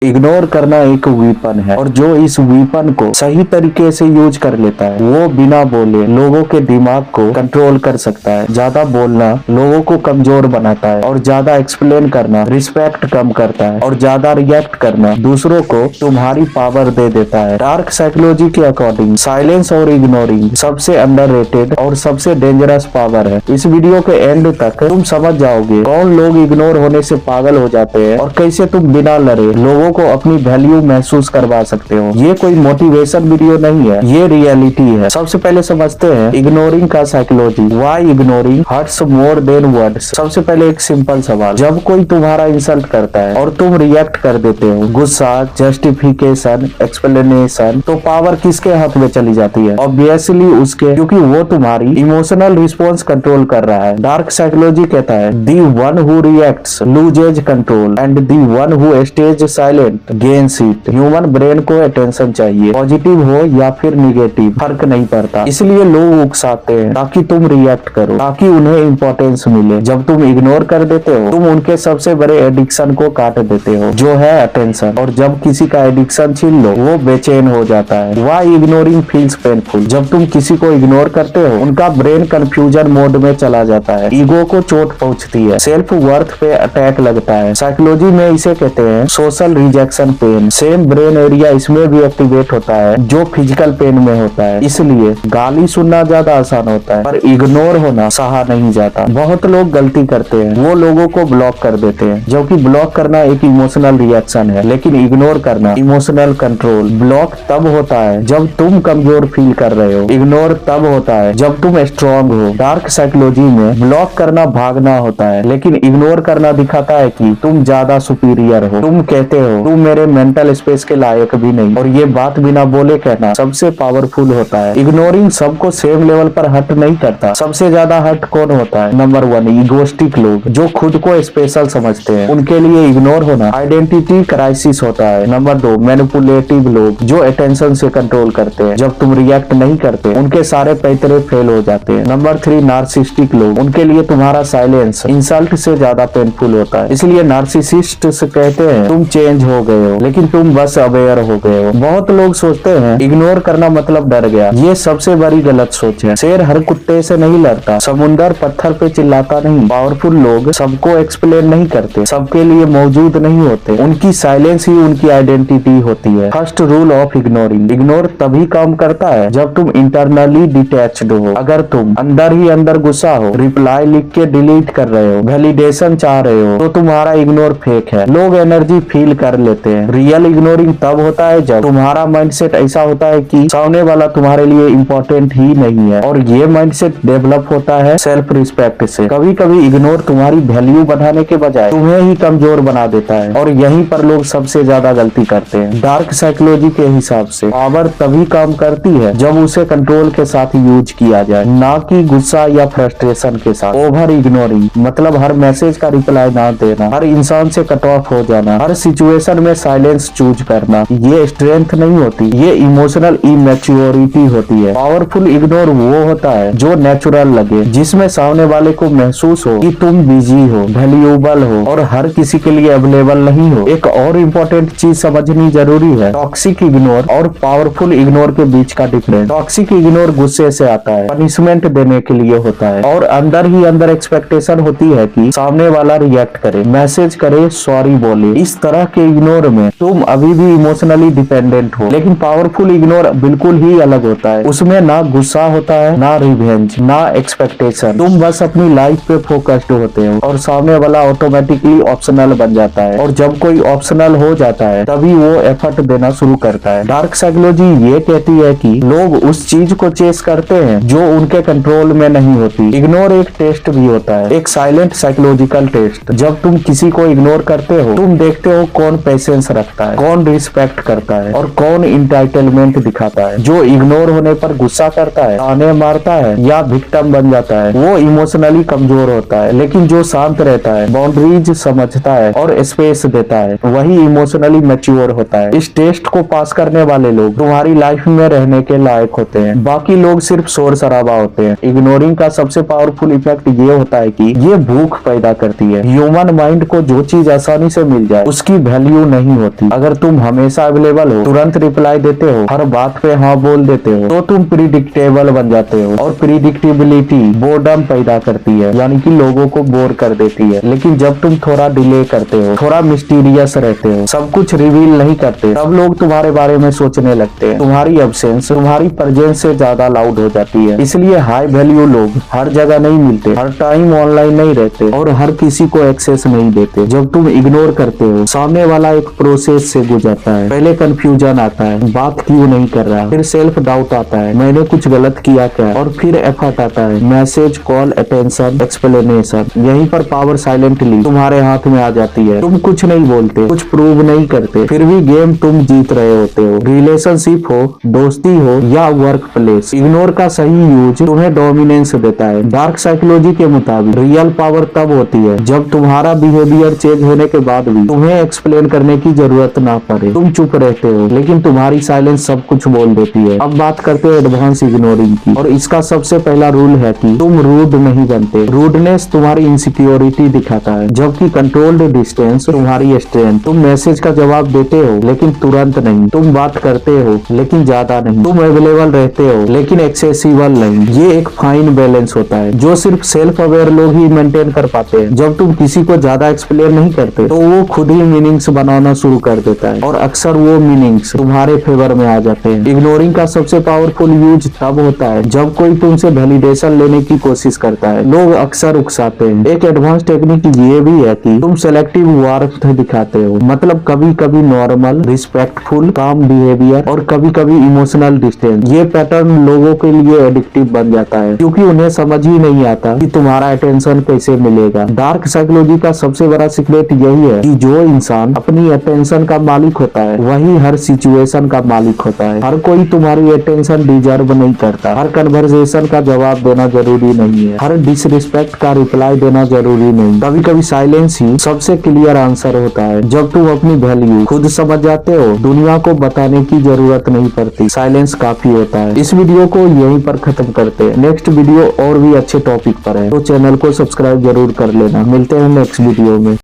Ignore करना एक weapon है और जो इस वीपन को सही तरीके से यूज कर लेता है वो बिना बोले लोगों के दिमाग को कंट्रोल कर सकता है। ज्यादा बोलना लोगों को कमजोर बनाता है और ज्यादा एक्सप्लेन करना रिस्पेक्ट कम करता है और ज्यादा रिएक्ट करना दूसरों को तुम्हारी पावर दे देता है। डार्क साइकोलॉजी के अकॉर्डिंग साइलेंस और इग्नोरिंग सबसे अंडररेटेड और सबसे डेंजरस पावर है। इस वीडियो के एंड तक तुम समझ जाओगे कौन लोग इग्नोर होने से पागल हो जाते हैं और कैसे तुम बिना लड़े लोगों को अपनी वैल्यू महसूस करवा सकते हो। ये कोई मोटिवेशन वीडियो नहीं है, ये रियलिटी है। सबसे पहले समझते हैं इग्नोरिंग का psychology. Why ignoring hurts more than words. सबसे पहले एक सिंपल सवाल, जब कोई तुम्हारा इंसल्ट करता है और तुम रिएक्ट कर देते हो, गुस्सा, जस्टिफिकेशन, एक्सप्लेनेशन, तो पावर किसके हाथ में चली जाती है? ऑब्वियसली उसके, क्योंकि वो तुम्हारी इमोशनल रिस्पॉन्स कंट्रोल कर रहा है। डार्क साइकोलॉजी कहता है the one who reacts loses control and the one who stays silent gain seat. Human brain को अटेंशन चाहिए, पॉजिटिव हो या फिर निगेटिव फर्क नहीं पड़ता। इसलिए लोग उकसाते हैं ताकि तुम रिएक्ट करो, ताकि उन्हें इंपॉर्टेंस मिले। जब तुम इग्नोर कर देते हो तुम उनके सबसे बड़े एडिक्शन को काट देते हो, जो है अटेंशन। और जब किसी का एडिक्शन छीन लो वो बेचैन हो जाता है। Why ignoring feels painful. जब तुम किसी को इग्नोर करते हो उनका ब्रेन कंफ्यूजन मोड में चला जाता है, ईगो को चोट पहुंचती है, सेल्फ वर्थ पे अटैक लगता है। साइकोलॉजी में इसे कहते हैं social rejection pain. Same brain area इसमें भी एक्टिवेट होता है जो फिजिकल पेन में होता है। इसलिए गाली सुनना ज्यादा आसान होता है पर इग्नोर होना सहा नहीं जाता। बहुत लोग गलती करते हैं, वो लोगों को ब्लॉक कर देते हैं, जबकि ब्लॉक करना एक इमोशनल रिएक्शन है, लेकिन इग्नोर करना इमोशनल कंट्रोल। ब्लॉक तब होता है जब तुम कमजोर फील कर रहे हो, इग्नोर तब होता है जब तुम स्ट्रॉन्ग हो। डार्क साइकोलॉजी में ब्लॉक करना भागना होता है, लेकिन इग्नोर करना दिखाता है कि तुम ज्यादा सुपीरियर हो। तुम कहते हो तुम मेरे मेंटल स्पेस के लायक भी नहीं, और ये बात बिना बोले कहना सबसे पावरफुल होता है। इग्नोरिंग सबको सेम लेवल पर हर्ट नहीं करता। सबसे ज्यादा हर्ट कौन होता है? नंबर 1 इगोस्टिक लोग, जो खुद को स्पेशल समझते हैं। उनके लिए इग्नोर होना आइडेंटिटी क्राइसिस होता है। नंबर 2 मैनिपुलेटिव लोग, जो अटेंशन से कंट्रोल करते हैं। जब तुम रिएक्ट नहीं करते उनके सारे पैतरे फेल हो जाते हैं। नंबर 3 नार्सिस्टिक लोग, उनके लिए तुम्हारा साइलेंस इंसल्ट से ज्यादा पेनफुल होता है। इसलिए नार्सिसिस्ट कहते हैं तुम चेंज हो गए हो, लेकिन तुम बस अवेयर हो गए हो। बहुत लोग सोचते हैं इग्नोर करना मतलब डर गया। ये सबसे बड़ी गलत सोच है। शेर हर कुत्ते से नहीं लड़ता, समुंदर पत्थर पे चिल्लाता नहीं। पावरफुल लोग सबको एक्सप्लेन नहीं करते, सबके लिए मौजूद नहीं होते। उनकी साइलेंस ही उनकी आइडेंटिटी होती है। First rule of ignoring, ignore तभी काम करता है जब तुम इंटरनली डिटैच्ड हो। अगर तुम अंदर ही अंदर गुस्सा हो, रिप्लाई लिख के डिलीट कर रहे हो, वैलिडेशन चाह रहे हो, तो तुम्हारा इग्नोर फेक है। लोग एनर्जी फील कर लेते हैं। रियल इग्नोरिंग तब होता है जब तुम्हारा माइंडसेट ऐसा होता है कि सामने वाला तुम्हारे लिए इम्पोर्टेंट ही नहीं है, और ये माइंडसेट डेवलप होता है सेल्फ रिस्पेक्ट से। कभी कभी इग्नोर तुम्हारी वैल्यू बढ़ाने के बजाय तुम्हें ही कमजोर बना देता है, और यहीं पर लोग सबसे ज्यादा गलती करते हैं। डार्क साइकोलॉजी के हिसाब से पावर तभी काम करती है जब उसे कंट्रोल के साथ यूज किया जाए, ना कि गुस्सा या फ्रस्ट्रेशन के साथ। ओवर इग्नोरिंग मतलब हर मैसेज का रिप्लाई ना देना, हर इंसान से कट ऑफ हो जाना, हर सिचुएशन में साइलेंस चूज करना। ये स्ट्रेंथ नहीं होती, ये इमोशनल इमेच्योरिटी होती है। पावरफुल इग्नोर वो होता है जो नेचुरल लगे, जिसमें सामने वाले को महसूस हो कि तुम बिजी हो, वैल्यूएबल हो और हर किसी के लिए अवेलेबल नहीं हो। एक और इम्पोर्टेंट चीज समझनी जरूरी है, टॉक्सिक इग्नोर और पावरफुल इग्नोर के बीच का डिफरेंस। टॉक्सिक इग्नोर गुस्से से आता है, पनिशमेंट देने के लिए होता है, और अंदर ही अंदर एक्सपेक्टेशन होती है कि सामने वाला रिएक्ट करे, मैसेज करे, सॉरी बोले। इस तरह के इग्नोर में तुम अभी भी इमोशनली डिपेंडेंट हो। लेकिन पावरफुल इग्नोर बिल्कुल ही अलग होता है। उसमें ना गुस्सा होता है, ना रिवेंज, ना एक्सपेक्टेशन। तुम बस अपनी लाइफ पे फोकस्ड होते हो, और सामने वाला ऑटोमेटिकली ऑप्शनल बन जाता है। और जब कोई ऑप्शनल हो जाता है तभी वो एफर्ट देना शुरू करता है। डार्क साइकोलॉजी ये कहती है कि लोग उस चीज को चेस करते हैं जो उनके कंट्रोल में नहीं होती। इग्नोर एक टेस्ट भी होता है, एक साइलेंट साइकोलॉजिकल टेस्ट। जब तुम किसी को इग्नोर करते हो तुम देखते हो कौन पेशेंस रखता है, कौन रिस्पेक्ट करता है और कौन इंटाइटलमेंट दिखाता है। जो इग्नोर होने पर गुस्सा करता है, ताने मारता है या विक्टिम बन जाता है, वो इमोशनली कमजोर होता है। लेकिन जो शांत रहता है, बाउंड्रीज समझता है और स्पेस देता है, वही इमोशनली मैच्योर होता है। इस टेस्ट को पास करने वाले लोग तुम्हारी लाइफ में रहने के लायक होते हैं, बाकी लोग सिर्फ शोर शराबा होते हैं। इग्नोरिंग का सबसे पावरफुल इफेक्ट ये होता है कि ये भूख पैदा करती है। ह्यूमन माइंड को जो चीज आसानी से मिल जाए उसकी वैल्यू वैल्यू नहीं होती। अगर तुम हमेशा अवेलेबल हो, तुरंत रिप्लाई देते हो, हर बात पे हाँ बोल देते हो, तो तुम प्रिडिक्टेबल बन जाते हो। और प्रिडिक्टेबिलिटी बोर्डम पैदा करती है, यानी कि लोगों को बोर कर देती है। लेकिन जब तुम थोड़ा डिले करते हो, थोड़ा मिस्टीरियस रहते हो, सब कुछ रिवील नहीं करते, तब लोग तुम्हारे बारे में सोचने लगते हैं। तुम्हारी एब्सेंस तुम्हारी प्रेजेंस से ज्यादा लाउड हो जाती है। इसलिए हाई वैल्यू लोग हर जगह नहीं मिलते, हर टाइम ऑनलाइन नहीं रहते और हर किसी को एक्सेस नहीं देते। जब तुम इग्नोर करते हो, सामने वाला एक प्रोसेस से गुजरता है। पहले कंफ्यूजन आता है, बात क्यों नहीं कर रहा, फिर सेल्फ डाउट आता है, मैंने कुछ गलत किया क्या, और फिर एफर्ट आता है, मैसेज, कॉल, अटेंशन, एक्सप्लेनेशन। यहीं पर पावर साइलेंटली तुम्हारे हाथ में आ जाती है। तुम कुछ नहीं बोलते, कुछ प्रूव नहीं करते, फिर भी गेम तुम जीत रहे होते हो। रिलेशनशिप हो, दोस्ती हो या वर्क प्लेस, इग्नोर का सही यूज तुम्हें डोमिनेंस देता है। डार्क साइकोलॉजी के मुताबिक रियल पावर तब होती है जब तुम्हारा बिहेवियर चेंज होने के बाद भी तुम्हें एक्सप्लेन करने की जरूरत ना पड़े। तुम चुप रहते हो, लेकिन तुम्हारी साइलेंस सब कुछ बोल देती है। अब बात करते हैं एडवांस इग्नोरिंग की, और इसका सबसे पहला रूल है कि तुम रूड नहीं बनते। रूडनेस तुम्हारी इनसिक्योरिटी दिखाता है, जबकि कंट्रोल्ड डिस्टेंस तुम्हारी स्ट्रेंथ। तुम मैसेज का जवाब देते हो, लेकिन तुरंत नहीं। तुम बात करते हो, लेकिन ज्यादा नहीं। तुम अवेलेबल रहते हो, लेकिन एक्सेसिबल नहीं। ये एक फाइन बैलेंस होता है जो सिर्फ सेल्फ अवेयर लोग ही मेंटेन कर पाते हैं। जब तुम किसी को ज्यादा एक्सप्लेन नहीं करते, तो वो खुद ही मीनिंग्स बनाना शुरू कर देता है, और अक्सर वो मीनिंग्स तुम्हारे फेवर में आ जाते हैं। इग्नोरिंग का सबसे पावरफुल यूज तब होता है जब कोई तुमसे वैलिडेशन लेने की कोशिश करता है। लोग अक्सर उकसाते हैं। एक एडवांस टेक्निक ये भी है कि तुम सेलेक्टिव वार्मथ दिखाते हो, मतलब कभी कभी नॉर्मल, रिस्पेक्टफुल, काम बिहेवियर और कभी कभी इमोशनल डिस्टेंस। ये पैटर्न लोगों के लिए एडिक्टिव बन जाता है, क्योंकि उन्हें समझ ही नहीं आता कि तुम्हारा अटेंशन कैसे मिलेगा। डार्क साइकोलॉजी का सबसे बड़ा सीक्रेट यही है कि जो इंसान अपनी अटेंशन का मालिक होता है, वही हर सिचुएशन का मालिक होता है। हर कोई तुम्हारी अटेंशन डिजर्व नहीं करता। हर कन्वर्सेशन का जवाब देना जरूरी नहीं है। हर डिसरिस्पेक्ट का रिप्लाई देना जरूरी नहीं। कभी कभी साइलेंस ही सबसे क्लियर आंसर होता है। जब तुम अपनी वैल्यू खुद समझ जाते हो, दुनिया को बताने की जरूरत नहीं पड़ती। साइलेंस काफी होता है। इस वीडियो को यहीं पर खत्म करते हैं। नेक्स्ट वीडियो और भी अच्छे टॉपिक पर है, तो चैनल को सब्सक्राइब जरूर कर लेना। मिलते हैं नेक्स्ट वीडियो में।